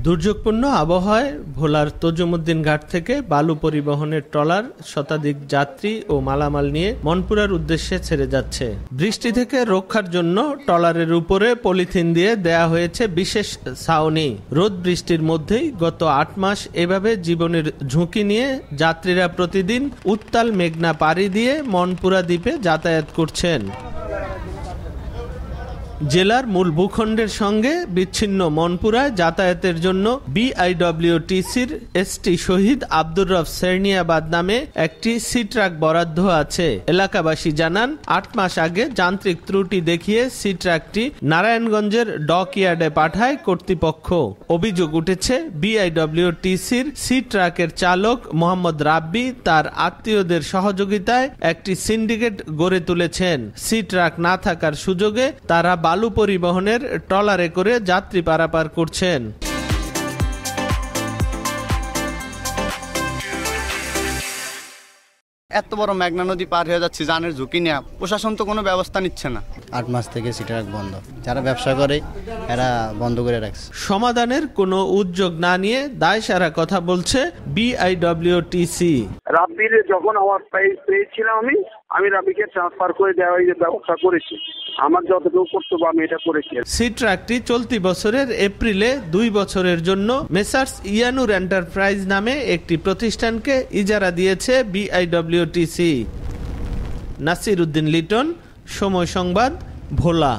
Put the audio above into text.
দুর্যোগপূর্ণ আবহাওয়ায় ভোলার তজুমুদ্দিন ঘাট থেকে বালু পরিবহনের ট্রলার শতাধিক যাত্রী ও মালামাল নিয়ে মনপুরার উদ্দেশ্যে ছেড়ে যাচ্ছে। বৃষ্টি থেকে রক্ষার জন্য ট্রলারের উপরে পলিথিন দিয়ে দেয়া হয়েছে বিশেষ ছাউনি। রোদ বৃষ্টির মধ্যেই গত ৮ মাস এভাবে জীবনের ঝুঁকি নিয়ে যাত্রীরা প্রতিদিন উত্তাল মেঘনা পাড়ি দিয়ে মনপুরা দ্বীপে যাতায়াত করছেন। জেলার মূল ভূখণ্ডের সঙ্গে বিচ্ছিন্ন মনপুরায় যাতায়াতের জন্য বিআইডব্লিউটিসির এসটি শহীদ আব্দুর রব সেরনিয়াবাদ নামে একটি সি ট্রাক বরাদ্দ আছে। এলাকাবাসী জানান, ৮ মাস আগে যান্ত্রিক ত্রুটি দেখিয়ে সি ট্রাকটি নারায়ণগঞ্জের ডক ইয়ার্ডে পাঠায় কর্তৃপক্ষ। অভিযোগ উঠেছে, বিআইডব্লিউটিসির সি ট্রাকের চালক মোহাম্মদ রাব্বি তার আত্মীয়দের সহযোগিতায় একটি সিন্ডিকেট গড়ে তুলেছেন। সি ট্রাক না থাকার সুযোগে তারা বালু পরিবহনের ট্রলারে করে যাত্রী পারাপার করছেন। এত বড় মেঘনা নদী পার হয়ে যাচ্ছে, জানের ঝুঁকি নেওয়া, প্রশাসন তো কোনো ব্যবস্থা নিচ্ছে না। ৮ মাস থেকে সি ট্রাক বন্ধ, যারা ব্যবসা করে এরা বন্ধ করে রাখছে। সমাধানের কোনো উদ্যোগ না নিয়ে দায় সারা কথা বলছে বিআইডব্লিউটিসি। রাব্বির যখন আমার পেয়েছিলাম আমি রাব্বিকে ট্রান্সফার করে দেওয়ার ব্যবস্থা করেছি। আমার যতটুকু কর্তব্য আমি এটা করেছি। সি ট্রাকটি চলতি বছরের এপ্রিলে 2 বছরের জন্য মেসার্স ইয়ানুর এন্টারপ্রাইজ নামে একটি প্রতিষ্ঠানকে ইজারা দিয়েছে বিআইডব্লিউটিসি। নাসির উদ্দিন লিটন, সময় সংবাদ, ভোলা।